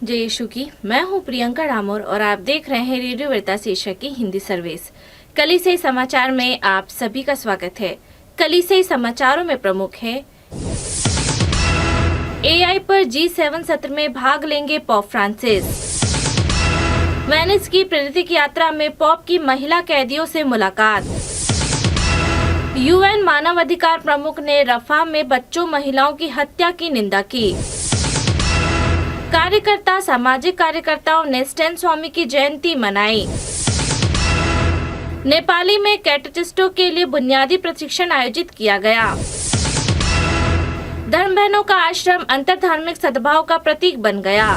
जय यीशु की। मैं हूं प्रियंका डामोर और आप देख रहे हैं रेडियो वार्ता शीर्षक की हिंदी सर्विस। कलीसियाई समाचार में आप सभी का स्वागत है। कलीसियाई समाचारों में प्रमुख है, एआई पर G7 सत्र में भाग लेंगे पॉप फ्रांसिस। वेनिस की प्रेरित यात्रा में पॉप की महिला कैदियों से मुलाकात। यूएन मानवाधिकार प्रमुख ने रफा में बच्चों महिलाओं की हत्या की निंदा की। कार्यकर्ता सामाजिक कार्यकर्ताओं ने स्टैन स्वामी की जयंती मनाई। नेपाली में कैटेचिस्टों के लिए बुनियादी प्रशिक्षण आयोजित किया गया। धर्म बहनों का आश्रम अंतरधार्मिक सद्भाव का प्रतीक बन गया।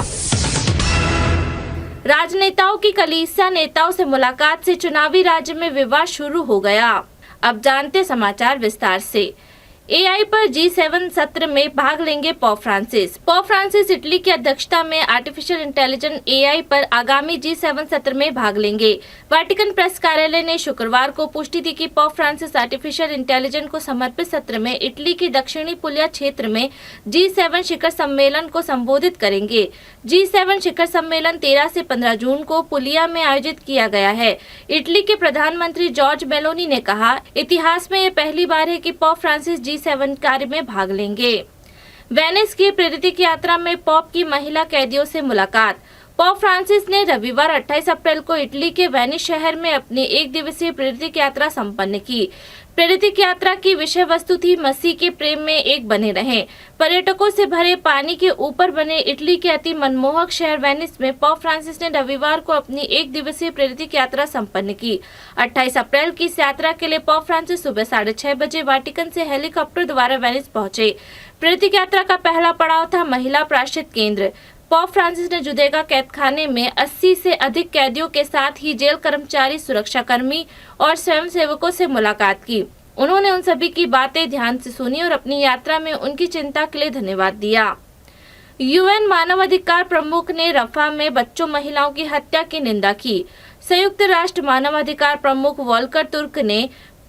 राजनेताओं की कलीसिया नेताओं से मुलाकात से चुनावी राज्य में विवाद शुरू हो गया। अब जानते समाचार विस्तार से। एआई पर G7 सत्र में भाग लेंगे pop Francis. Pop Francis Italy की अध्यक्षता में आर्टिफिशियल इंटेलिजेंस एआई पर आगामी G7 सत्र में भाग लेंगे। वाटिकन प्रेस कार्यालय ने शुक्रवार को पुष्टि दी कि पॉप फ्रांसिस आर्टिफिशियल इंटेलिजेंस को समर्पित सत्र में इटली की दक्षिणी पुलिया क्षेत्र में G7 शिखर सम्मेलन को संबोधित करेंगे। G7 शिखर सम्मेलन 13 से 15 जून को पुलिया में आयोजित किया गया है। इटली के प्रधानमंत्री जॉर्ज मेलोनी ने कहा, इतिहास में ये पहली बार है कि पॉप फ्रांसिस G7 कार्य में भाग लेंगे। वेनिस की प्रेरित यात्रा में पॉप की महिला कैदियों से मुलाकात। पॉप फ्रांसिस ने रविवार 28 अप्रैल को इटली के वेनिस शहर में अपनी एक दिवसीय प्रेरित यात्रा संपन्न की। प्रेरित यात्रा की विषय वस्तु थी, मसीह के प्रेम में एक बने रहें। पर्यटकों से भरे पानी के ऊपर बने इटली के अति मनमोहक शहर वेनिस में पॉप फ्रांसिस ने रविवार को अपनी एक दिवसीय प्रेरित यात्रा संपन्न की। 28 अप्रैल की इस यात्रा के लिए पॉप फ्रांसिस सुबह 6:30 बजे वाटिकन से हेलीकॉप्टर द्वारा वेनिस पहुंचे। प्रेरित यात्रा का पहला पड़ाव था महिला प्रायश्चित केंद्र। पॉप फ्रांसिस ने जुदेगा कैदखाने में 80 से अधिक कैदियों के साथ ही जेल कर्मचारी, सुरक्षाकर्मी और स्वयंसेवकों से मुलाकात की। उन्होंने उन सभी की बातें ध्यान से सुनी और अपनी यात्रा में उनकी चिंता के लिए धन्यवाद दिया। यूएन मानवाधिकार प्रमुख ने रफा में बच्चों महिलाओं की हत्या की निंदा की। संयुक्त राष्ट्र मानवाधिकार प्रमुख वोल्कर तुर्क ने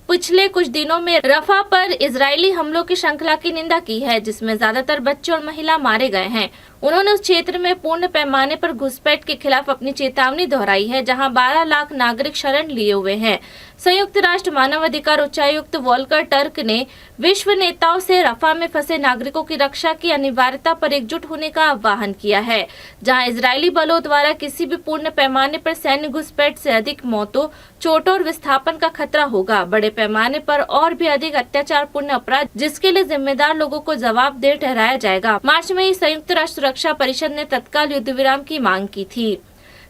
पिछले कुछ दिनों में रफा पर इजरायली हमलों की श्रृंखला की निंदा की है, जिसमें ज्यादातर बच्चे और महिला मारे गए हैं। उन्होंने उस क्षेत्र में पूर्ण पैमाने पर घुसपैठ के खिलाफ अपनी चेतावनी दोहराई है, जहां 12 लाख नागरिक शरण लिए हुए हैं। संयुक्त राष्ट्र मानवाधिकार उच्चायुक्त वोल्कर टर्क ने विश्व नेताओं से रफा में फंसे नागरिकों की रक्षा की अनिवार्यता पर एकजुट होने का आह्वान किया है, जहां इजरायली बलों द्वारा किसी भी पूर्ण पैमाने पर सैन्य घुसपैठ से अधिक मौतों, चोटों और विस्थापन का खतरा होगा। बड़े पैमाने पर और भी अधिक अत्याचारपूर्ण अपराध जिसके लिए जिम्मेदार लोगों को जवाबदेह ठहराया जाएगा। मार्च में ही संयुक्त राष्ट्र सुरक्षा परिषद ने तत्काल युद्ध विराम की मांग की थी।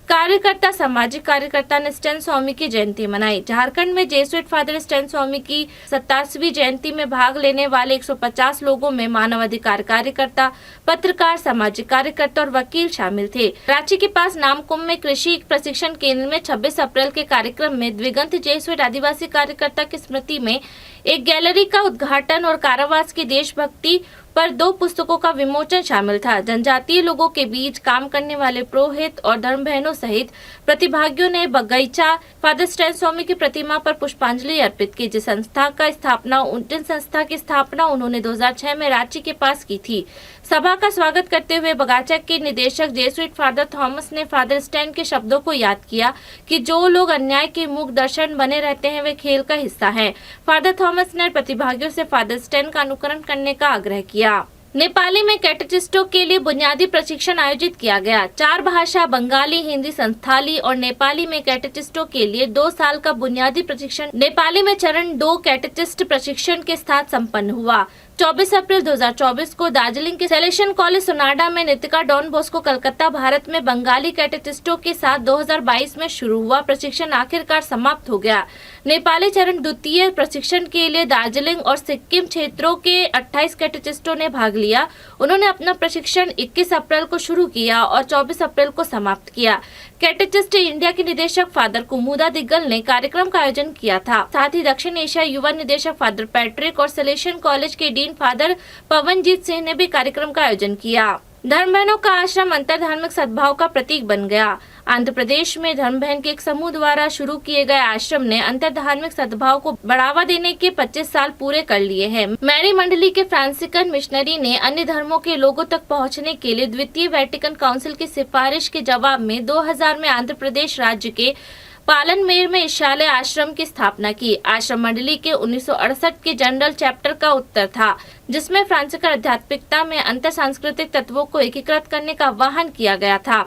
कार्यकर्ता सामाजिक कार्यकर्ता ने स्टैन स्वामी की जयंती मनाई। झारखंड में जेसुइट फादर स्टैन स्वामी की 27वीं जयंती में भाग लेने वाले 150 लोगों में मानवाधिकार कार्यकर्ता, पत्रकार, सामाजिक कार्यकर्ता और वकील शामिल थे। रांची के पास नामकुम में कृषि प्रशिक्षण केंद्र में 26 अप्रैल के कार्यक्रम में दिवंगत जेसुइट आदिवासी कार्यकर्ता की स्मृति में एक गैलरी का उद्घाटन और कारावास की देशभक्ति पर 2 पुस्तकों का विमोचन शामिल था। जनजातीय लोगों के बीच काम करने वाले पुरोहित और धर्म बहनों सहित प्रतिभागियों ने बगीचा फादर स्टैन स्वामी की प्रतिमा पर पुष्पांजलि अर्पित की, जिस संस्था की स्थापना उन्होंने 2006 में रांची के पास की थी। सभा का स्वागत करते हुए बगीचा के निदेशक जेसुइट फादर थॉमस ने फादर स्टैन के शब्दों को याद किया कि जो लोग अन्याय के मुख दर्शन बने रहते हैं वे खेल का हिस्सा हैं। फादर थॉमस ने प्रतिभागियों से फादर स्टैन का अनुकरण करने का आग्रह किया। नेपाली में कैटेचिस्टों के लिए बुनियादी प्रशिक्षण आयोजित किया गया। 4 भाषा बंगाली, हिंदी, संथाली और नेपाली में कैटेचिस्टों के लिए 2 साल का बुनियादी प्रशिक्षण नेपाली में चरण 2 कैटेचिस्ट प्रशिक्षण के साथ संपन्न हुआ। 24 अप्रैल 2024 को दार्जिलिंग के सेलेशन कॉलेज सोनाडा में नितिका डॉन बॉस्को कलकत्ता भारत में बंगाली कैटेचिस्टों के साथ 2022 में शुरू हुआ प्रशिक्षण आखिरकार समाप्त हो गया। नेपाली चरण द्वितीय प्रशिक्षण के लिए दार्जिलिंग और सिक्किम क्षेत्रों के 28 कैटेचिस्टों ने भाग लिया। उन्होंने अपना प्रशिक्षण 21 अप्रैल को शुरू किया और 24 अप्रैल को समाप्त किया। कैटेचिस्ट इंडिया के निदेशक फादर कुमुदा दिग्गल ने कार्यक्रम का आयोजन किया था। साथ ही दक्षिण एशिया युवा निदेशक फादर पैट्रिक और सेलेशन कॉलेज के डीन फादर पवनजीत सिंह ने भी कार्यक्रम का आयोजन किया। धर्म बहनों का आश्रम अंतर धार्मिक सद्भाव का प्रतीक बन गया। आंध्र प्रदेश में धर्म बहन के एक समूह द्वारा शुरू किए गए आश्रम ने अंतर धार्मिक सद्भाव को बढ़ावा देने के 25 साल पूरे कर लिए हैं। मैरी मंडली के फ्रांसिकन मिशनरी ने अन्य धर्मों के लोगों तक पहुंचने के लिए द्वितीय वेटिकन काउंसिल की सिफारिश के जवाब में 2000 में आंध्र प्रदेश राज्य के पालनमेर में इशाले आश्रम की स्थापना की। आश्रम मंडली के 1968 के जनरल चैप्टर का उत्तर था, जिसमें फ्रांसीसी आध्यात्मिकता में अंतर सांस्कृतिक तत्वों को एकीकृत करने का आह्वान किया गया था।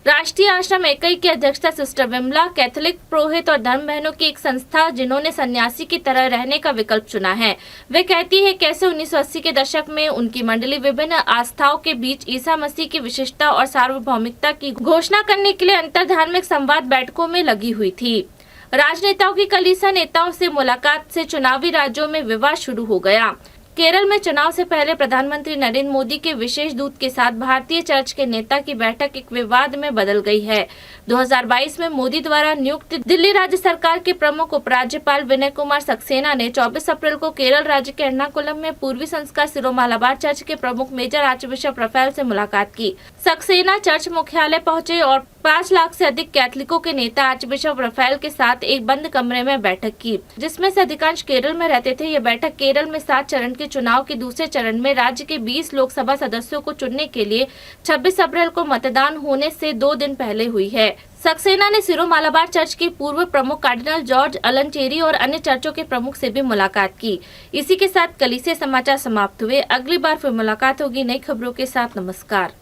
राष्ट्रीय आश्रम इकाई की अध्यक्षता सिस्टर विमला, कैथोलिक पुरोहित और धर्म बहनों की एक संस्था जिन्होंने सन्यासी की तरह रहने का विकल्प चुना है। वे कहती है कैसे 1980 के दशक में उनकी मंडली विभिन्न आस्थाओं के बीच ईसा मसीह की विशिष्टता और सार्वभौमिकता की घोषणा करने के लिए अंतर धार्मिक संवाद बैठकों में लगी हुई थी। राजनेताओं की कलीसिया नेताओं से मुलाकात से चुनावी राज्यों में विवाद शुरू हो गया। केरल में चुनाव से पहले प्रधानमंत्री नरेंद्र मोदी के विशेष दूत के साथ भारतीय चर्च के नेता की बैठक एक विवाद में बदल गई है। 2022 में मोदी द्वारा नियुक्त दिल्ली राज्य सरकार के प्रमुख उपराज्यपाल विनय कुमार सक्सेना ने 24 अप्रैल को केरल राज्य के एर्नाकुलम में पूर्वी संस्कार सिरो मालाबार चर्च के प्रमुख मेजर आर्चबिशप रफेल से मुलाकात की। सक्सेना चर्च मुख्यालय पहुंचे और 5 लाख से अधिक कैथलिकों के नेता आर्चबिशप रफेल के साथ एक बंद कमरे में बैठक की, जिसमें से अधिकांश केरल में रहते थे। यह बैठक केरल में 7 चरण के चुनाव के दूसरे चरण में राज्य के 20 लोकसभा सदस्यों को चुनने के लिए 26 अप्रैल को मतदान होने से 2 दिन पहले हुई है। सक्सेना ने सिरो मालाबार चर्च के पूर्व प्रमुख कार्डिनल जॉर्ज अलनचेरी और अन्य चर्चों के प्रमुख से भी मुलाकात की। इसी के साथ कलीसिया समाचार समाप्त हुए। अगली बार फिर मुलाकात होगी नई खबरों के साथ। नमस्कार।